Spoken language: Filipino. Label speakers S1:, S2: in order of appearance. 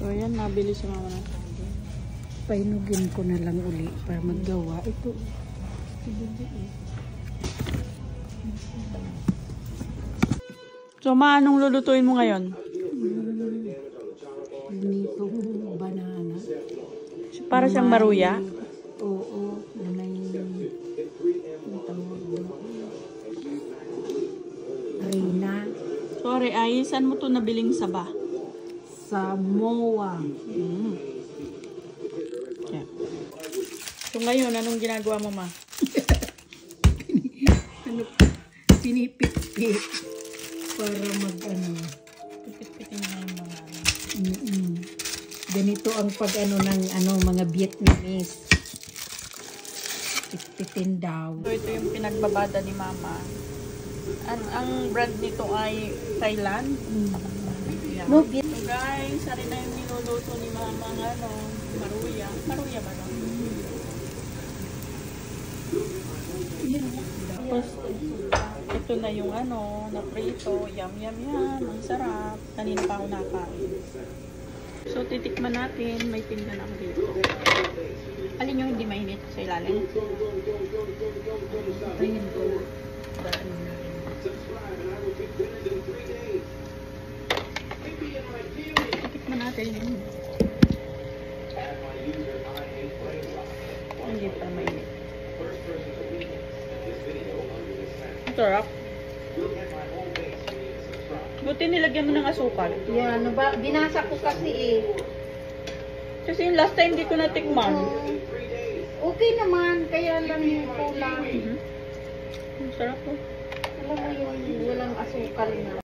S1: So, ayan, nabili si mama ng saging.
S2: Painugin ko na lang uli para maggawa. Ito.
S1: So, ma, anong lulutuin mo ngayon?
S2: Nitong banana.
S1: Para siyang maruya?
S2: Oo. May Rina.
S1: Sorry, ay, saan mo to nabiling saba?
S2: Sa MOA.
S1: Yeah. So, ngayon, anong ginagawa mo, ma?
S2: Pinipit-pit. Para
S1: Pipit-pitin na yung mga
S2: ganito ang ng mga Vietnamese. Pitpitin daw.
S1: So, ito yung pinagbabada ni mama. Ang brand nito ay Thailand. Yeah.
S2: No,
S1: So, guys, sari na yung niluluto ni mama ng maruya. Maruya ba lang? Tapos, ito na yung na prito. Yum, yum, yum. Ang sarap. Kanina pa ako nakain. So, titikman natin. May pinggan ako dito. Alin yung hindi mainit sa ilalim?
S2: tingin ko.
S1: Titikman natin. Hindi pa mainit. Ang sarap. Buti nilagyan mo ng asukal.
S2: Yan, binasa ko kasi
S1: Kasi yung last time di ko natikman.
S2: okay naman, kaya lang yung kulang.
S1: Ang sarap po.
S2: Alam mo yung walang asukal na.